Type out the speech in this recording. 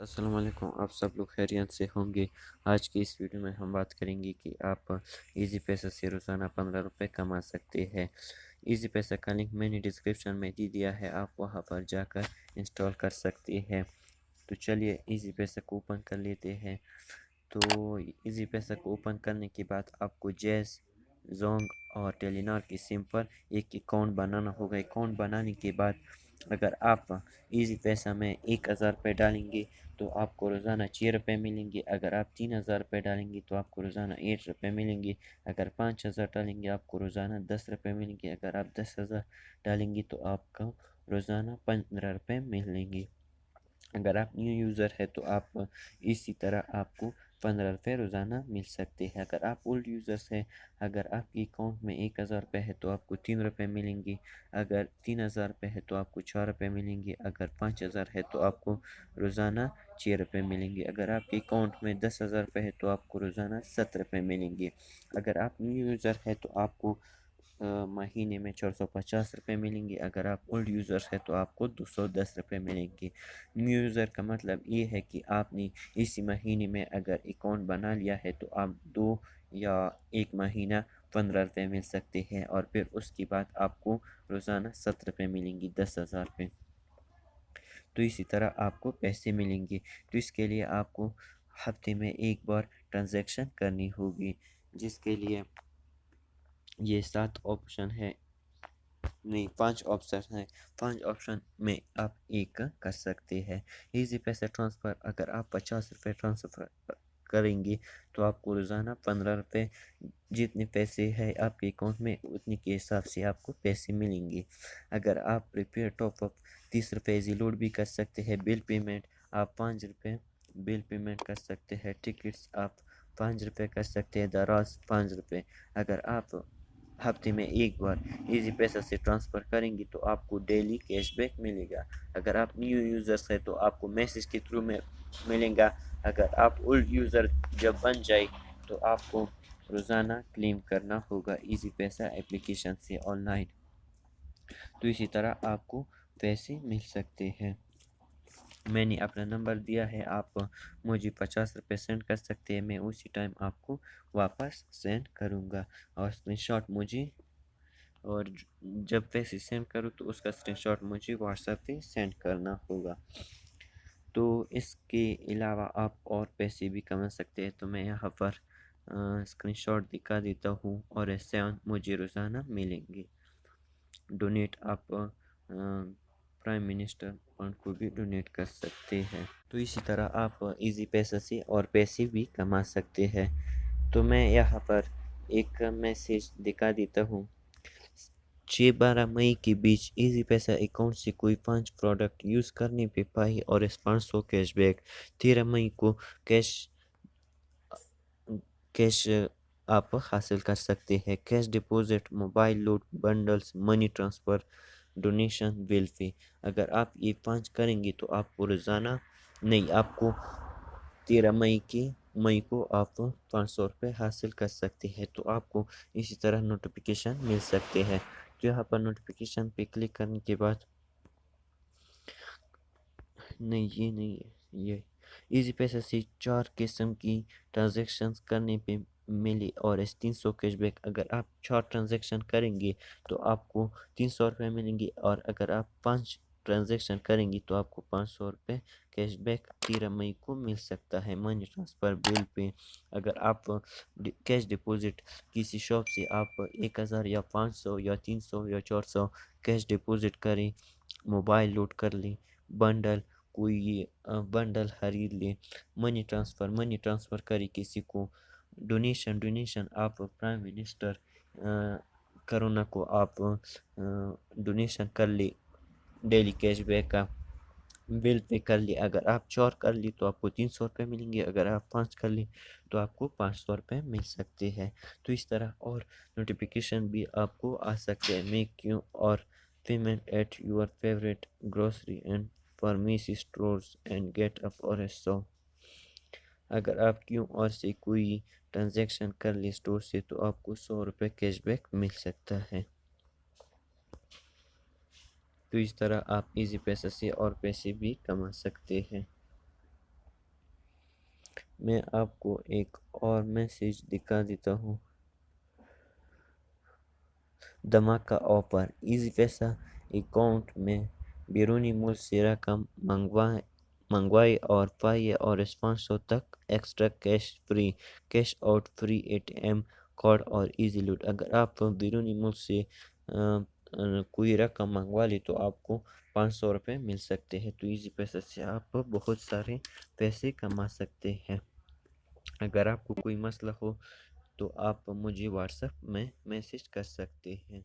السلام علیکم، آپ سب لوگ خیریت سے ہوں گے۔ آج کی اس ویڈیو میں ہم بات کریں گے کہ آپ ایزی پیسہ سے روزانہ 15 روپے کما سکتے ہیں۔ ایزی پیسہ کا لنک میں نے ڈسکرپشن میں دیا ہے، آپ وہاں پر جا کر انسٹال کر سکتے ہیں۔ تو چلیے ایزی پیسہ کو اوپن کر لیتے ہیں۔ تو ایزی پیسہ کو اوپن کرنے کے بعد آپ کو جیز، زونگ اور ٹیلی نار کی سم پر ایک اکاؤنٹ بنانا ہوگا۔ اکاؤنٹ بنانے کے بعد اگر آپ ایزی پیسہ میں 1000 روپے ڈالیں گے تو آپ کو روزانہ 6 روپے ملیں گے۔ اگر آپ 3000 روپے ڈالیں گے تو آپ کو روزانہ 8 روپے ملیں گے۔ اگر 5000 ڈالیں گے آپ کو روزانہ 10 روپے ملیں گے۔ اگر آپ 10,000 ڈالیں گے تو آپ کو روزانہ 15 روپے ملیں گے۔ اگر آپ نیو یوزر ہے تو آپ اسی طرح آپ کو 15 روپے روزانہ مل سکتے ہیں۔ اگر آپ اولڈ یوزرس ہیں، اگر آپ کی اکاؤنٹ میں 1000 روپے ہے تو آپ کو 3 روپے ملیں گے۔ اگر 3000 روپے ہے تو آپ کو 4 روپے ملیں گے۔ اگر 5000 ہے تو آپ کو روزانہ 6 روپے ملیں گے۔ اگر آپ کے اکاؤنٹ میں 10,000 روپے ہے تو آپ کو روزانہ 7 روپے ملیں گے۔ اگر آپ نیو یوزر ہے تو آپ کو مہینے میں 450 روپے ملیں گے۔ اگر آپ اولڈ یوزر ہے تو آپ کو 210 روپے ملیں گے۔ نیو یوزر کا مطلب یہ ہے کہ آپ نے اسی مہینے میں اگر اکاؤنٹ بنا لیا ہے تو آپ 2 یا 1 مہینہ 15 روپے مل سکتے ہیں، اور پھر اس کے بعد آپ کو روزانہ 7 روپے ملیں گی 10,000 پہ۔ تو اسی طرح آپ کو پیسے ملیں گے۔ تو اس کے لیے آپ کو ہفتے میں ایک بار ٹرانزیکشن کرنی ہوگی، جس کے لیے یہ 7 آپشن ہے، نہیں 5 آپشن ہے۔ 5 آپشن میں آپ ایک کر سکتے ہیں۔ ایزی پیسہ ٹرانسفر، اگر آپ 50 روپے ٹرانسفر کریں گے تو آپ کو روزانہ 15 روپے، جتنے پیسے ہے آپ کے اکاؤنٹ میں اتنے کے حساب سے آپ کو پیسے ملیں گے۔ اگر آپ پریپیئر ٹاپ اپ 30 روپے ایزی لوڈ بھی کر سکتے ہیں۔ بل پیمنٹ آپ 5 روپے بل پیمنٹ کر سکتے ہیں۔ ٹکٹس آپ 5 روپے کر سکتے ہیں۔ دراز 5 روپے۔ اگر آپ ہفتے میں ایک بار ایزی پیسہ سے ٹرانسفر کریں گے تو آپ کو ڈیلی کیش بیک ملے گا۔ اگر آپ نیو یوزرس ہیں تو آپ کو میسیج کے تھرو میں ملے گا۔ اگر آپ اولڈ یوزر جب بن جائے تو آپ کو روزانہ کلیم کرنا ہوگا ایزی پیسہ اپلیکیشن سے آن لائن۔ تو اسی طرح آپ کو پیسے مل سکتے ہیں۔ میں نے اپنا نمبر دیا ہے، آپ مجھے 50 روپے سینڈ کر سکتے ہیں، میں اسی ٹائم آپ کو واپس سینڈ کروں گا، اور اسکرین شاٹ مجھے، اور جب پیسے سینڈ کروں تو اس کا اسکرین شاٹ مجھے واٹس ایپ پہ سینڈ کرنا ہوگا۔ تو اس کے علاوہ آپ اور پیسے بھی کما سکتے ہیں، تو میں یہاں پر اسکرین شاٹ دکھا دیتا ہوں، اور اس سے مجھے روزانہ ملیں گے۔ ڈونیٹ آپ پرائم منسٹر فنڈ کو بھی ڈونیٹ کر سکتے ہیں۔ تو اسی طرح آپ ایزی پیسہ سے اور پیسے بھی کما سکتے ہیں۔ تو میں یہاں پر ایک میسیج دکھا دیتا ہوں۔ 6-12 مئی کے بیچ ایزی پیسہ اکاؤنٹ سے کوئی 5 پروڈکٹ یوز کرنے پہ پائی اور اس 500 کیش بیک۔ 13 مئی کو کیش آپ حاصل کر سکتے ہیں۔ کیش ڈپوزٹ، موبائل لوٹ، بنڈلز، منی ٹرانسفر، ڈونیشن، بل فی۔ اگر آپ یہ 5 کریں گے تو آپ کو روزانہ نہیں، آپ کو 13 مئی کو آپ 500 روپے حاصل کر سکتے ہیں۔ تو آپ کو اسی طرح نوٹیفیکیشن مل سکتے ہیں۔ تو یہاں پر نوٹیفیکیشن پہ کلک کرنے کے بعد، نہیں یہ نہیں ہے، یہ ایزی پیسہ سے 4 قسم کی ٹرانزیکشنز کرنے پہ ملی اور اس 300 کیش بیک۔ اگر آپ 4 ٹرانزیکشن کریں گے تو آپ کو 300 روپے ملیں گے، اور اگر آپ 5 ٹرانزیکشن کریں گے تو آپ کو 500 روپے کیش بیک 13 مئی کو مل سکتا ہے۔ منی ٹرانسفر، بل پے، اگر آپ کیش ڈپوزٹ کسی شاپ سے آپ 1000 یا 500 یا 300 یا 400 کیش ڈپوزٹ کریں، موبائل لوڈ کر لیں، بنڈل کوئی بنڈل خرید لیں، منی ٹرانسفر کریں کسی کو، ڈونیشن آپ پرائم منسٹر کرونا کو آپ ڈونیشن کر لی ڈیلی کیش بیک کا، بل پے کر لی۔ اگر آپ 4 کر لی تو آپ کو 300 روپے ملیں گے۔ اگر آپ 5 کر لی تو آپ کو 500 روپے مل سکتے ہیں۔ تو اس طرح اور نوٹیفیکیشن بھی آپ کو آ سکتے ہیں۔ Make your payment at your favourite grocery and pharmacy stores and get up اور 100۔ اگر آپ کیوں اور سے کوئی ٹرانزیکشن کر لی اسٹور سے تو آپ کو 100 روپے کیش بیک مل سکتا ہے۔ تو اس طرح آپ ایزی پیسہ سے اور پیسے بھی کما سکتے ہیں۔ میں آپ کو ایک اور میسیج دکھا دیتا ہوں۔ دھماکہ آفر، ایزی پیسہ اکاؤنٹ میں بیرونی ملک سے رقم منگوائے اور پائیے اور 500 تک extra cash out free ATM card اور ایزی لوٹ۔ اگر آپ بیرونی ملک سے کوئی رقم منگوا لی تو آپ کو 500 روپے مل سکتے ہیں۔ تو ایزی پیسہ سے آپ بہت سارے پیسے کما سکتے ہیں۔ اگر آپ کو کوئی مسئلہ ہو تو آپ مجھے واٹس ایپ میں میسیج کر سکتے ہیں۔